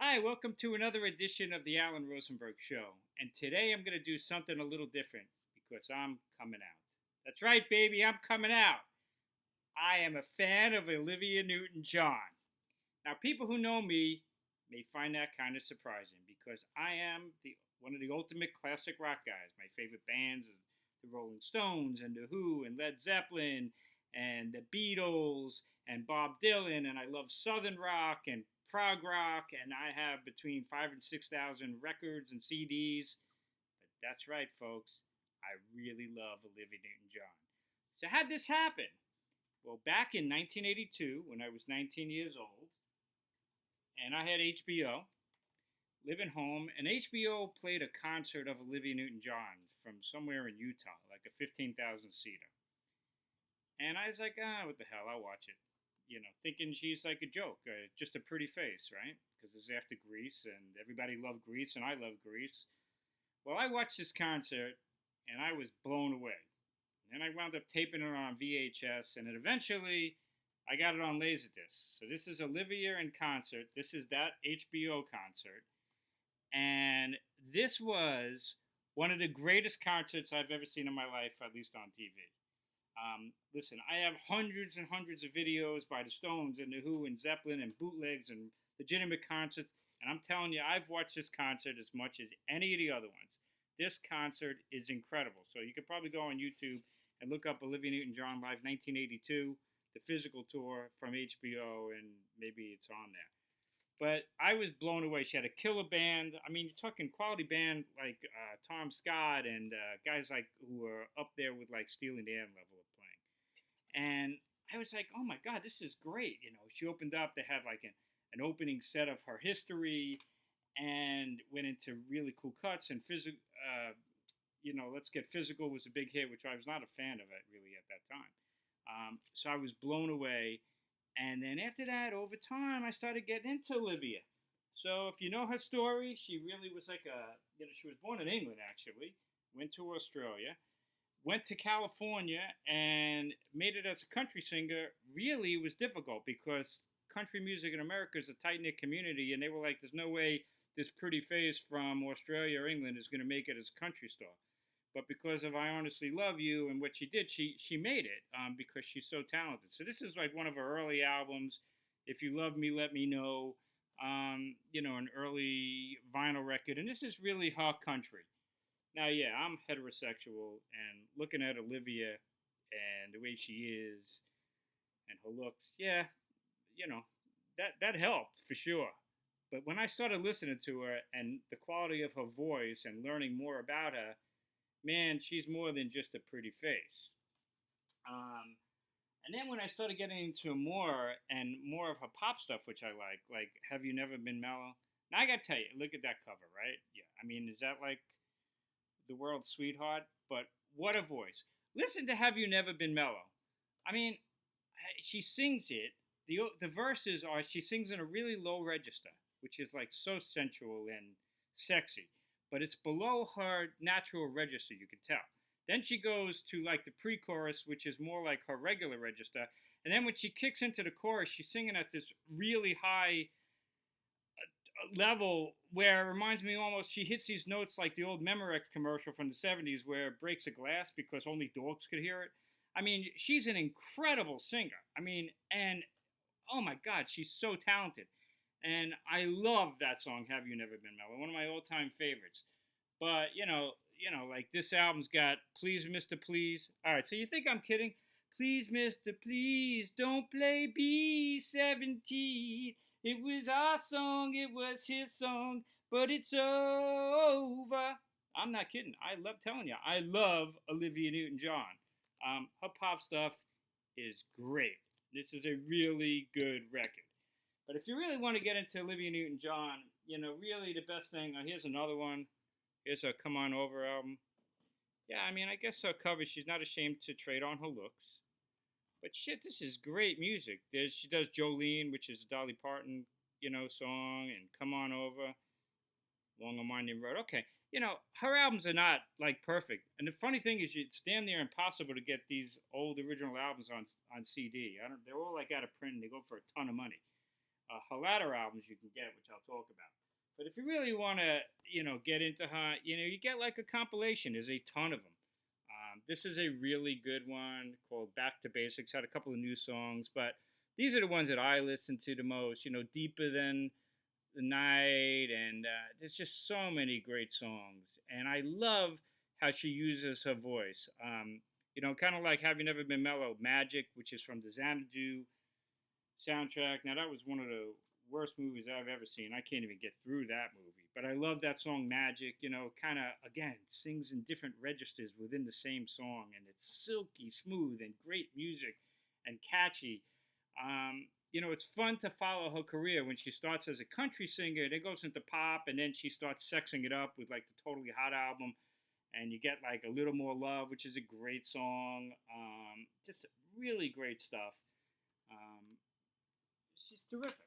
Hi, welcome to another edition of the Alan Rosenberg Show. And today I'm going to do something a little different because I'm coming out. That's right, baby, I'm coming out. I am a fan of Olivia Newton John. Now, people who know me may find that kind of surprising because I am one of the ultimate classic rock guys. My favorite bands is the Rolling Stones and the Who and Led Zeppelin and the Beatles and Bob Dylan, and I love Southern rock and prog rock, and I have between 5,000 and 6,000 records and CDs. But that's right, folks. I really love Olivia Newton John. So, how'd this happen? Well, back in 1982, when I was 19 years old, and I had HBO, living home, and HBO played a concert of Olivia Newton John from somewhere in Utah, like a 15,000 seater. And I was like, what the hell, I'll watch it. Thinking she's like a joke, just a pretty face, right? Because it was after Grease, and everybody loved Grease, and I love Grease. Well, I watched this concert, and I was blown away. And then I wound up taping it on VHS, and then eventually I got it on Laserdisc. So this is Olivia in concert. This is that HBO concert. And this was one of the greatest concerts I've ever seen in my life, at least on TV. Listen, I have hundreds and hundreds of videos by the Stones and the Who and Zeppelin and bootlegs and legitimate concerts. And I'm telling you, I've watched this concert as much as any of the other ones. This concert is incredible. So you could probably go on YouTube and look up Olivia Newton-John Live 1982, the physical tour from HBO, and maybe it's on there. But I was blown away. She had a killer band. I mean, you're talking quality band like Tom Scott and guys like who were up there with like Steely Dan level of playing. And I was like, oh my God, this is great. She opened up. They had like an opening set of her history and went into really cool cuts and physical. Let's Get Physical was a big hit, which I was not a fan of it really at that time. So I was blown away. And then after that, over time, I started getting into Olivia. So if you know her story, she really was like she was born in England, actually, went to Australia, went to California, and made it as a country singer. Really, it was difficult because country music in America is a tight-knit community, and they were like, there's no way this pretty face from Australia or England is going to make it as a country star. But because of I Honestly Love You and what she did, she made it because she's so talented. So this is like one of her early albums. If You Love Me, Let Me Know. An early vinyl record. And this is really her country. Now, yeah, I'm heterosexual. And looking at Olivia and the way she is and her looks, yeah, that helped for sure. But when I started listening to her and the quality of her voice and learning more about her, man, she's more than just a pretty face. And then when I started getting into more and more of her pop stuff, which I like Have You Never Been Mellow? Now I gotta tell you, look at that cover, right? Yeah, I mean, is that like the world's sweetheart? But what a voice! Listen to Have You Never Been Mellow? I mean, she sings it. The verses are she sings in a really low register, which is like so sensual and sexy, but it's below her natural register, you can tell. Then she goes to like the pre-chorus, which is more like her regular register, and then when she kicks into the chorus, she's singing at this really high level where it reminds me almost she hits these notes like the old Memorex commercial from the 70s where it breaks a glass because only dogs could hear it. I mean, she's an incredible singer. I mean, and oh my God, she's so talented. And I love that song, Have You Never Been Mellow, one of my all-time favorites. But, like this album's got Please, Mr. Please. All right, so you think I'm kidding? Please, Mr. Please, don't play B-17. It was our song, it was his song, but it's over. I'm not kidding. I love telling you, I love Olivia Newton-John. Her pop stuff is great. This is a really good record. But if you really want to get into Olivia Newton-John, really the best thing, here's another one. Here's her Come On Over album. Yeah, I mean, I guess her cover, she's not ashamed to trade on her looks. But shit, this is great music. She does Jolene, which is a Dolly Parton, song, and Come On Over, Long and Winding Road. Okay, her albums are not, like, perfect. And the funny thing is, it's damn near impossible to get these old original albums on CD. They're all, like, out of print, and they go for a ton of money. her latter albums you can get, which I'll talk about. But if you really want to, get into her, you get like a compilation. There's a ton of them. This is a really good one called Back to Basics. Had a couple of new songs, but these are the ones that I listen to the most. Deeper Than the Night, and there's just so many great songs. And I love how she uses her voice. Kind of like Have You Never Been Mellow, Magic, which is from the Xanadu soundtrack. Now, that was one of the worst movies I've ever seen. I can't even get through that movie. But I love that song, Magic. Kind of, again, sings in different registers within the same song. And it's silky, smooth, and great music and catchy. It's fun to follow her career when she starts as a country singer, then goes into pop, and then she starts sexing it up with like the Totally Hot album. And you get like A Little More Love, which is a great song. Just really great stuff. She's terrific.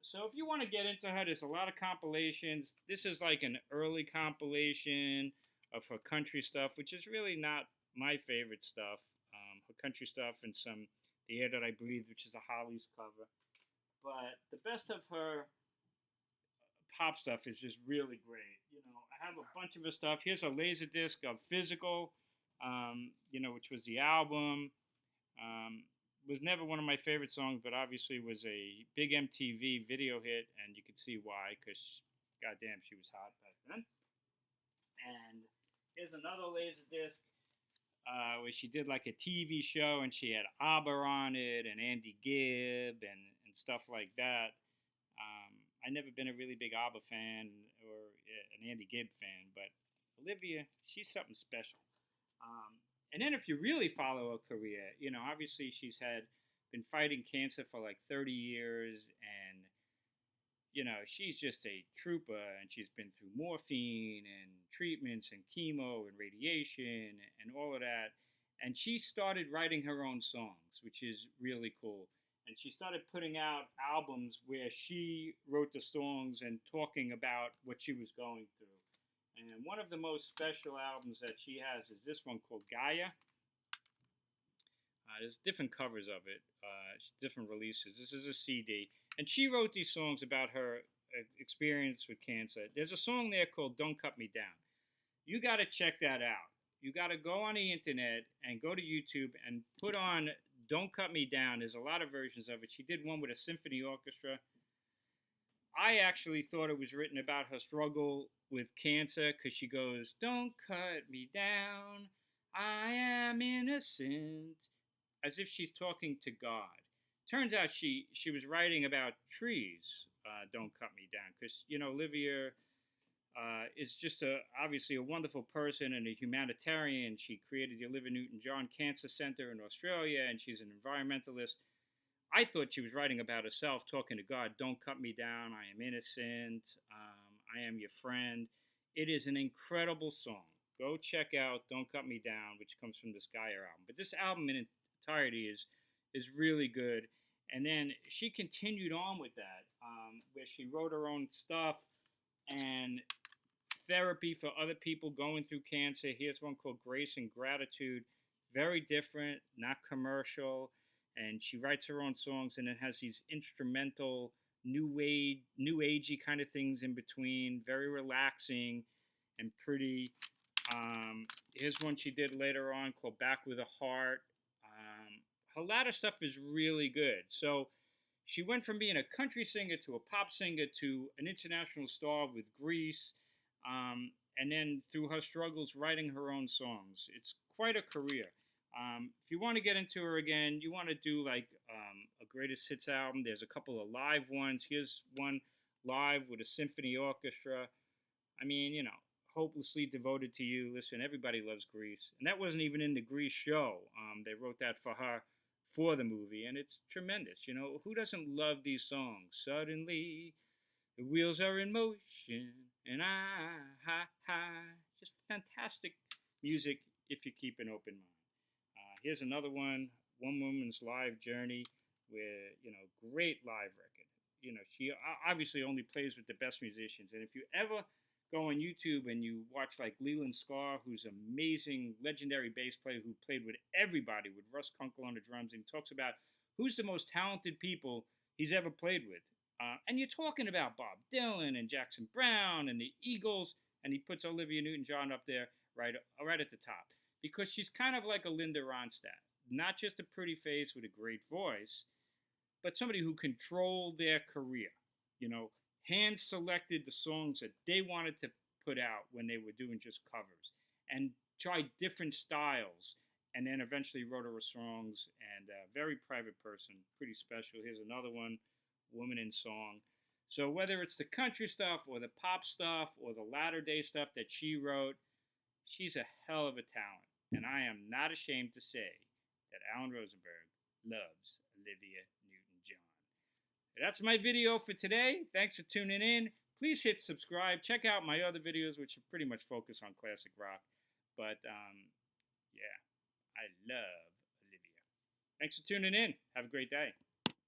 So if you want to get into her, there's a lot of compilations. This is like an early compilation of her country stuff, which is really not my favorite stuff. Her country stuff and some The Air That I Breathe, which is a Hollies cover. But the best of her pop stuff is just really great. I have a bunch of her stuff. Here's a laser disc of Physical, which was the album. Was never one of my favorite songs, but obviously was a big MTV video hit, and you can see why, because goddamn, she was hot back then. And here's another Laserdisc where she did like a TV show, and she had ABBA on it, and Andy Gibb, and stuff like that. I never been a really big ABBA fan or an Andy Gibb fan, but Olivia, she's something special. And then if you really follow her career, obviously she's been fighting cancer for like 30 years, and, she's just a trooper, and she's been through morphine and treatments and chemo and radiation and all of that. And she started writing her own songs, which is really cool. And she started putting out albums where she wrote the songs and talking about what she was going through. And one of the most special albums that she has is this one called Gaia. There's different covers of it, different releases. This is a CD. And she wrote these songs about her experience with cancer. There's a song there called Don't Cut Me Down. You got to check that out. You got to go on the internet and go to YouTube and put on Don't Cut Me Down. There's a lot of versions of it. She did one with a symphony orchestra. I actually thought it was written about her struggle with cancer, because she goes, "Don't cut me down, I am innocent," as if she's talking to God. Turns out she was writing about trees, Don't Cut Me Down, because, Olivia is just obviously a wonderful person and a humanitarian. She created the Olivia Newton John Cancer Center in Australia, and she's an environmentalist. I thought she was writing about herself, talking to God. Don't cut me down. I am innocent. I am your friend. It is an incredible song. Go check out Don't Cut Me Down, which comes from this Gaia album. But this album in entirety is really good. And then she continued on with that, where she wrote her own stuff and therapy for other people going through cancer. Here's one called Grace and Gratitude. Very different, not commercial. And she writes her own songs, and it has these instrumental, new agey kind of things in between. Very relaxing and pretty. Here's one she did later on called Back with a Heart. Her latter stuff is really good. So she went from being a country singer to a pop singer to an international star with Grease. And then through her struggles, writing her own songs. It's quite a career. If you want to get into her again, you want to do like a greatest hits album. There's a couple of live ones. Here's one live with a symphony orchestra. I mean, Hopelessly Devoted to You. Listen, everybody loves Grease. And that wasn't even in the Grease show. They wrote that for her for the movie, and it's tremendous. Who doesn't love these songs? Suddenly, the wheels are in motion, and just fantastic music if you keep an open mind. Here's another one, One Woman's Live Journey, where, great live record. She obviously only plays with the best musicians. And if you ever go on YouTube and you watch like Leland Sklar, who's an amazing, legendary bass player who played with everybody, with Russ Kunkel on the drums, and he talks about who's the most talented people he's ever played with. And you're talking about Bob Dylan and Jackson Brown and the Eagles, and he puts Olivia Newton John up there right at the top because she's kind of like a Linda Ronstadt, not just a pretty face with a great voice, but somebody who controlled their career. You know, hand selected the songs that they wanted to put out when they were doing just covers, and tried different styles, and then eventually wrote her songs. And a very private person, pretty special. Here's another one, Woman in Song. So whether it's the country stuff or the pop stuff or the latter day stuff that she wrote, she's a hell of a talent. And I am not ashamed to say that Alan Rosenberg loves Olivia Newton John. That's my video for today. Thanks for tuning in. Please hit subscribe. Check out my other videos, which are pretty much focused on classic rock. But, yeah, I love Olivia. Thanks for tuning in. Have a great day.